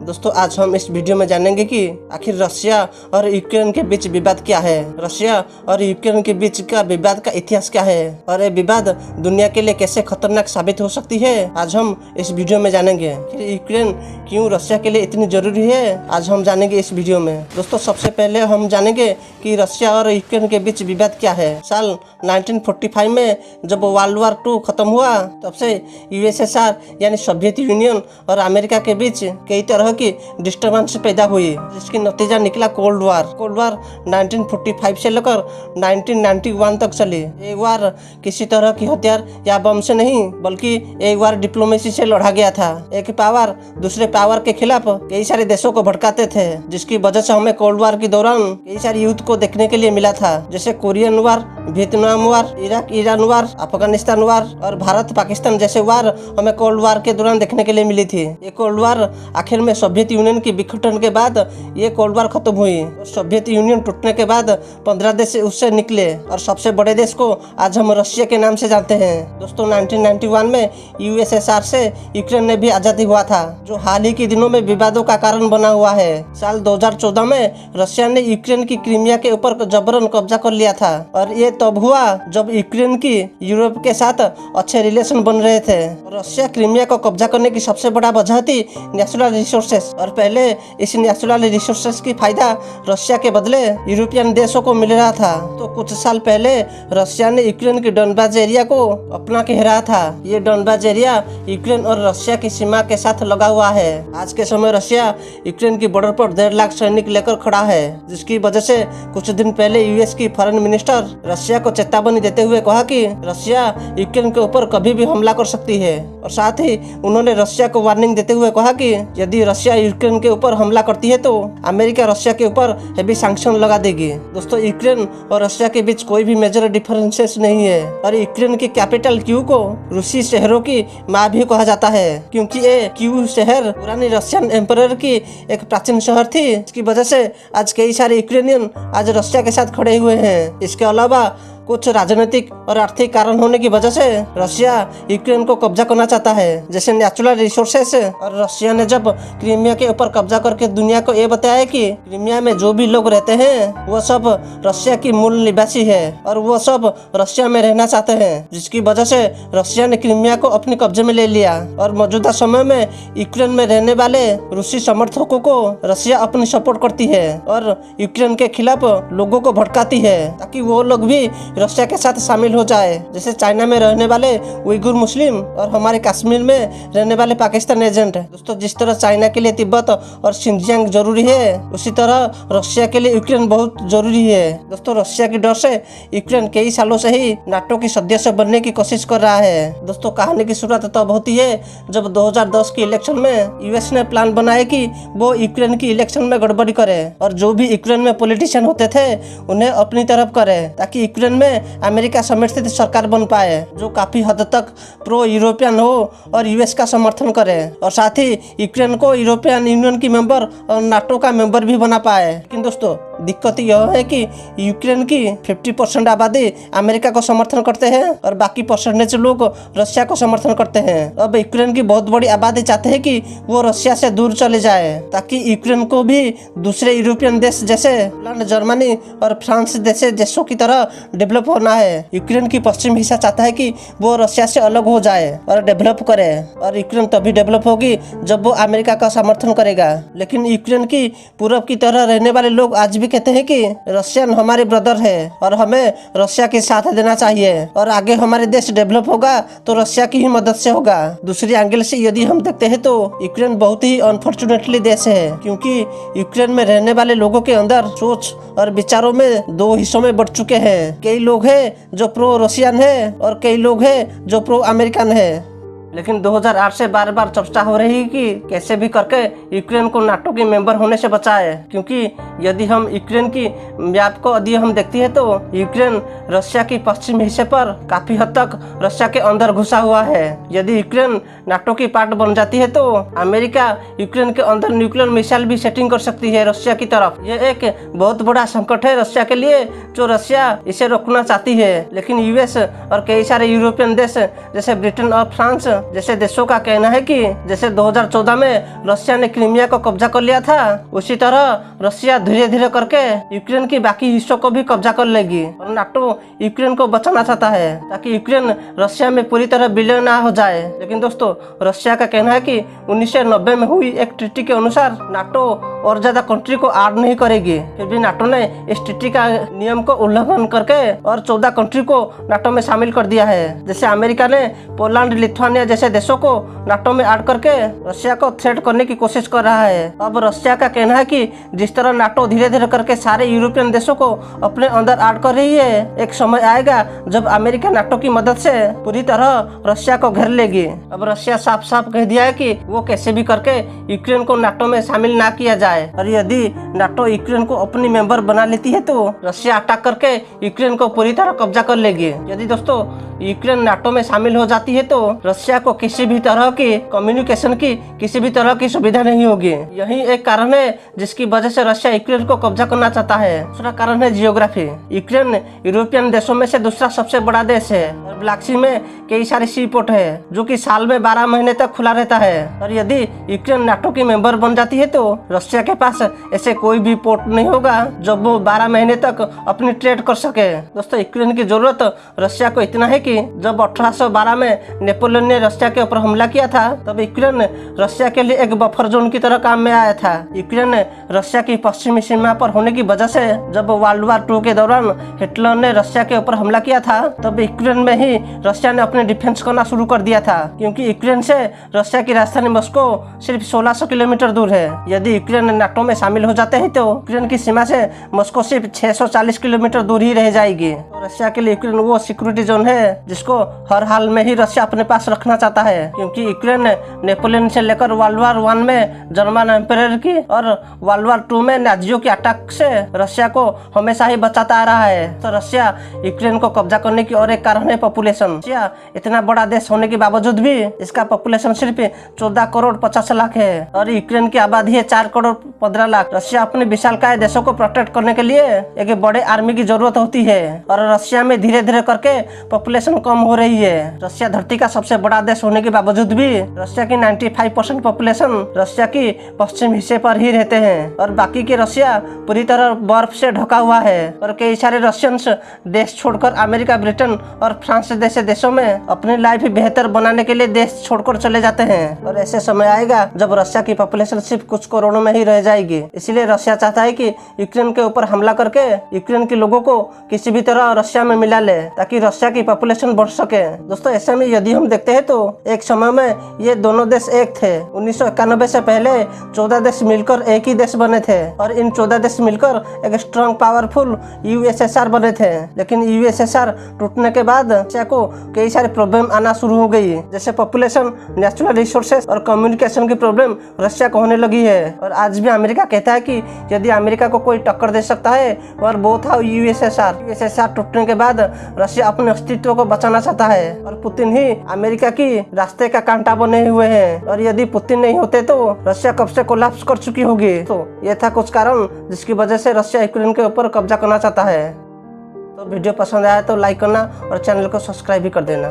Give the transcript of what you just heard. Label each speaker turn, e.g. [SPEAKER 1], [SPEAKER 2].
[SPEAKER 1] दोस्तों आज हम इस वीडियो में जानेंगे कि आखिर रशिया और यूक्रेन के बीच विवाद क्या है, रशिया और यूक्रेन के बीच का विवाद का इतिहास क्या है और ये विवाद दुनिया के लिए कैसे खतरनाक साबित हो सकती है। आज हम इस वीडियो में जानेंगे। आखिर यूक्रेन क्यों रशिया के लिए इतनी जरूरी है, आज हम जानेंगे इस वीडियो में। दोस्तों सबसे पहले हम जानेंगे कि रशिया और यूक्रेन के बीच विवाद क्या है। साल 1945 में जब वर्ल्ड वॉर 2 खत्म हुआ तब से यूएसएसआर यानी सोवियत यूनियन और अमेरिका के बीच कई तरह की डिस्टर्बेंस पैदा हुई, जिसकी नतीजा निकला कोल्ड वार। कोल्ड वार 1945 से लेकर 1991 तक चली। एक वार किसी तरह की हथियार या बम से नहीं बल्कि एक बार डिप्लोमेसी से लड़ा गया था। एक पावर दूसरे पावर के खिलाफ कई सारे देशों को भड़काते थे, जिसकी वजह से हमें कोल्ड वार के दौरान कई सारे युद्ध को देखने के लिए मिला था, जैसे कोरियन वार, वियतनाम वार, इराक ईरान वार, अफगानिस्तान वार और भारत पाकिस्तान जैसे वार हमें कोल्ड वार के दौरान देखने के लिए मिली थी। ये कोल्ड वार आखिर में सोवियत यूनियन की विघटन के बाद ये कोल्ड वार खत्म हुई और सोवियत यूनियन टूटने के बाद 15 देश उससे निकले और सबसे बड़े देश को आज हम रशिया के नाम से जानते हैं। दोस्तों 1991 में यूएसएसआर से यूक्रेन ने भी आजादी हुआ था, जो हाल ही के दिनों में विवादों का कारण बना हुआ है। साल 2014 में रशिया ने यूक्रेन की क्रीमिया के ऊपर जबरन कब्जा कर लिया था और ये तब हुआ जब यूक्रेन की यूरोप के साथ अच्छे रिलेशन बन रहे थे। रशिया क्रीमिया को कब्जा करने की सबसे बड़ा वजह थी नेचुरल रिसोर्सेस और पहले इस नेचुरल रिसोर्सेस की फायदा रशिया के बदले यूरोपियन देशों को मिल रहा था। तो कुछ साल पहले रशिया ने यूक्रेन के डोनबास एरिया को अपना घेरा था। ये डोनबास एरिया यूक्रेन और रशिया की सीमा के साथ लगा हुआ है। आज के समय रशिया यूक्रेन की बॉर्डर पर 1.5 लाख सैनिक लेकर खड़ा है, जिसकी वजह से कुछ दिन पहले यूएस की फॉरेन मिनिस्टर रशिया को चेतावनी देते हुए कहा कि रशिया यूक्रेन के ऊपर कभी भी हमला कर सकती है और साथ ही उन्होंने रशिया को वार्निंग देते हुए कहा कि यदि रशिया यूक्रेन के ऊपर हमला करती है तो अमेरिका रशिया के ऊपर हेवी सैंक्शन लगा देगी। दोस्तों यूक्रेन और रशिया के बीच कोई भी मेजर डिफरेंसेस नहीं है और यूक्रेन की कैपिटल क्यू को रूसी शहरों की माँ भी कहा जाता है, क्योंकि ये क्यू शहर पुरानी रशियन एम्परर की एक प्राचीन शहर थी। इसकी वजह से आज कई सारे यूक्रेनियन आज रशिया के साथ खड़े हुए हैं। इसके अलावा कुछ राजनीतिक और आर्थिक कारण होने की वजह से रशिया यूक्रेन को कब्जा करना चाहता है, जैसे नेचुरल रिसोर्सेस। और रशिया ने जब क्रीमिया के ऊपर कब्जा करके दुनिया को ये बताया कि क्रीमिया में जो भी लोग रहते हैं वो सब रशिया की मूल निवासी है और वो सब रशिया में रहना चाहते हैं, जिसकी वजह से रशिया ने क्रीमिया को अपने कब्जे में ले लिया। और मौजूदा समय में यूक्रेन में रहने वाले रूसी समर्थकों को रशिया अपनी सपोर्ट करती है और यूक्रेन के खिलाफ लोगों को भड़काती है, ताकि वो लोग भी रशिया के साथ शामिल हो जाए, जैसे चाइना में रहने वाले उइगुर मुस्लिम और हमारे कश्मीर में रहने वाले पाकिस्तान एजेंट। दोस्तों जिस तरह चाइना के लिए तिब्बत और शिनजियांग जरूरी है, उसी तरह रशिया के लिए यूक्रेन बहुत जरूरी है। दोस्तों रशिया की डर से यूक्रेन कई सालों से ही नाटो की सदस्य बनने की कोशिश कर रहा है। दोस्तों कहानी की शुरुआत तब होती है जब 2010 की इलेक्शन में यूएस ने प्लान बनाया कि वो यूक्रेन की इलेक्शन में गड़बड़ी करे और जो भी यूक्रेन में पॉलिटिशियन होते थे उन्हें अपनी तरफ करे, ताकि यूक्रेन में अमेरिका समर्थित सरकार बन पाए, जो काफी हद तक प्रो यूरोपियन हो और यूएस का समर्थन करे और साथ ही यूक्रेन को यूरोपियन यूनियन की मेंबर और नाटो का मेंबर भी बना पाए। लेकिन दोस्तों दिक्कत यह है कि यूक्रेन की 50% आबादी अमेरिका को समर्थन करते हैं और बाकी परसेंटेज लोग रशिया को समर्थन करते हैं। अब यूक्रेन की बहुत बड़ी आबादी चाहते हैं कि वो रशिया से दूर चले जाए, ताकि यूक्रेन को भी दूसरे यूरोपियन देश जैसे इंग्लैंड, जर्मनी और फ्रांस जैसे देशों की तरह डेवलप होना है। यूक्रेन की पश्चिम हिस्सा चाहता है कि वो रशिया से अलग हो जाए और डेवलप करे, और यूक्रेन तभी डेवलप होगी जब वो अमेरिका का समर्थन करेगा। लेकिन यूक्रेन की पूरब की तरह रहने वाले लोग आज भी कहते हैं कि रशियन हमारे ब्रदर है और हमें रशिया के साथ देना चाहिए और आगे हमारे देश डेवलप होगा तो रशिया की ही मदद से होगा। दूसरी एंगल से यदि हम देखते हैं तो यूक्रेन बहुत ही अनफॉर्चुनेटली देश है, क्योंकि यूक्रेन में रहने वाले लोगों के अंदर सोच और विचारों में दो हिस्सों में बढ़ चुके हैं। कई लोग हैं जो प्रो रशियन है और कई लोग हैं जो प्रो अमेरिकन है। लेकिन 2008 से बार बार चर्चा हो रही है कि कैसे भी करके यूक्रेन को नाटो के मेंबर होने से बचाए, क्योंकि यदि हम यूक्रेन की मैप को यदि हम देखते हैं तो यूक्रेन रशिया की पश्चिम हिस्से पर काफी हद तक रशिया के अंदर घुसा हुआ है। यदि यूक्रेन नाटो की पार्ट बन जाती है तो अमेरिका यूक्रेन के अंदर न्यूक्लियर मिसाइल भी सेटिंग कर सकती है रशिया की तरफ। यह एक बहुत बड़ा संकट है रशिया के लिए, जो रशिया इसे रोकना चाहती है। लेकिन यूएस और कई सारे यूरोपियन देश जैसे ब्रिटेन और फ्रांस जैसे देशों का कहना है कि जैसे 2014 में रशिया ने क्रीमिया को कब्जा कर लिया था, उसी तरह रशिया धीरे धीरे करके यूक्रेन की बाकी हिस्सों को भी कब्जा कर लेगी। और नाटो यूक्रेन को बचाना चाहता है ताकि यूक्रेन रशिया में पूरी तरह विलय ना हो जाए। लेकिन दोस्तों, रशिया का कहना है कि 1990 में हुई एक ट्रीटी के अनुसार नाटो और ज्यादा कंट्री को ऐड नहीं करेगी। फिर भी नाटो ने इस ट्रीटी का नियम को उल्लंघन करके और 14 कंट्री को नाटो में शामिल कर दिया है। जैसे अमेरिका ने पोलैंड, लिथुआनिया जैसे देशों को नाटो में ऐड करके रशिया को थ्रेट करने की कोशिश कर रहा है। अब रशिया का कहना है कि जिस तरह नाटो धीरे धीरे करके सारे यूरोपियन देशों को अपने अंदर ऐड कर रही है, एक समय आएगा जब अमेरिका नाटो की मदद से पूरी तरह रशिया को घेर लेगी। अब रशिया साफ साफ कह दिया है कि वो कैसे भी करके यूक्रेन को नाटो में शामिल ना किया जाए, और यदि नाटो यूक्रेन को अपनी मेंबर बना लेती है तो रशिया अटैक करके यूक्रेन को पूरी तरह कब्जा कर लेगी। यदि दोस्तों यूक्रेन नाटो में शामिल हो जाती है तो रशिया को किसी भी तरह की कम्युनिकेशन की किसी भी तरह की सुविधा नहीं होगी। यही एक कारण है जिसकी वजह से रशिया यूक्रेन को कब्जा करना चाहता है। दूसरा कारण है जियोग्राफी। यूक्रेन यूरोपियन देशों में से दूसरा सबसे बड़ा देश है और ब्लैक सी में कई सारे सी पोर्ट है जो कि साल में 12 महीने तक खुला रहता है। और यदि यूक्रेन नाटो की मेंबर बन जाती है तो रशिया के पास ऐसे कोई भी पोर्ट नहीं होगा जब वो 12 महीने तक अपनी ट्रेड कर सके। दोस्तों, यूक्रेन की जरूरत रशिया को इतना है कि जब 1812 में नेपोलियन ने रशिया के ऊपर हमला किया था तब यूक्रेन रशिया के लिए एक बफर जोन की तरह काम में आया था। यूक्रेन रशिया की पश्चिमी सीमा पर होने की वजह से जब वर्ल्ड वार 2 के दौरान हिटलर ने रशिया के ऊपर हमला किया था तब यूक्रेन में ही रशिया ने अपने डिफेंस करना शुरू कर दिया था, क्योंकि यूक्रेन से रशिया की राजधानी मॉस्को सिर्फ 1600 किलोमीटर दूर है। यदि यूक्रेन नाटो में शामिल हो जाते हैं तो यूक्रेन की सीमा से मॉस्को सिर्फ 640 किलोमीटर दूर ही रह जाएगी। तो रशिया के लिए यूक्रेन वो सिक्योरिटी जोन है जिसको हर हाल में ही रशिया अपने पास रखना चाहता है, क्योंकि यूक्रेन नेपोलियन से लेकर वर्ल्ड वार 1 में जर्मन एम्पायर की और वर्ल्ड वार 2 में नाजियों की अटैक से रशिया को हमेशा ही बचाता आ रहा है। तो रशिया यूक्रेन को कब्जा करने की और एक कारण है पॉपुलेशन। रशिया इतना बड़ा देश होने के बावजूद भी इसका पॉपुलेशन सिर्फ 14 करोड़ 50 लाख है और यूक्रेन की आबादी है 4 करोड़ 15 लाख। रशिया अपने विशालकाय देशों को प्रोटेक्ट करने के लिए एक बड़े आर्मी की जरूरत होती है और रशिया में धीरे धीरे करके पॉपुलेशन कम हो रही है। रशिया धरती का सबसे बड़ा देश होने के बावजूद भी रशिया की 95% पॉपुलेशन रशिया की पश्चिम हिस्से पर ही रहते हैं और बाकी की रशिया पूरी तरह बर्फ से ढका हुआ है। और कई सारे रशियंस देश छोड़कर अमेरिका, ब्रिटेन और फ्रांस जैसे देशों में अपनी लाइफ बेहतर बनाने के लिए देश छोड़कर चले जाते हैं। और ऐसे समय आएगा जब रशिया की पॉपुलेशन सिर्फ कुछ करोड़ों में ही रह जाएगी। इसलिए रशिया चाहता है कि यूक्रेन के ऊपर हमला करके यूक्रेन के लोगों को किसी भी तरह रशिया में मिला ले ताकि रशिया की पॉपुलेशन बढ़ सके। दोस्तों, ऐसे में यदि हम देखते हैं तो एक समय में ये दोनों देश एक थे। 1991 से पहले 14 देश मिलकर एक ही देश बने थे और इन 14 देश मिलकर एक स्ट्रॉन्ग पावरफुल यूएसएसआर बने थे। लेकिन यूएसएसआर टूटने के बाद रशिया को कई सारे प्रॉब्लम आना शुरू हो गई, जैसे पॉपुलेशन, नेचुरल रिसोर्सेज और कम्युनिकेशन की प्रॉब्लम रशिया को होने लगी है। और आज भी अमेरिका कहता है कि यदि अमेरिका को कोई टक्कर दे सकता है और वो था यूएसएसआर। यूएसएसआर टूटने के बाद रशिया अपने अस्तित्व को बचाना चाहता है और पुतिन ही अमेरिका की रास्ते का कांटा बने हुए हैं। और यदि पुतिन नहीं होते तो रशिया कब से कोलैप्स कर चुकी होगी। तो ये था कुछ कारण जिसकी वजह से रशिया यूक्रेन के ऊपर कब्जा करना चाहता है। तो वीडियो पसंद आया तो लाइक करना और चैनल को सब्सक्राइब भी कर देना।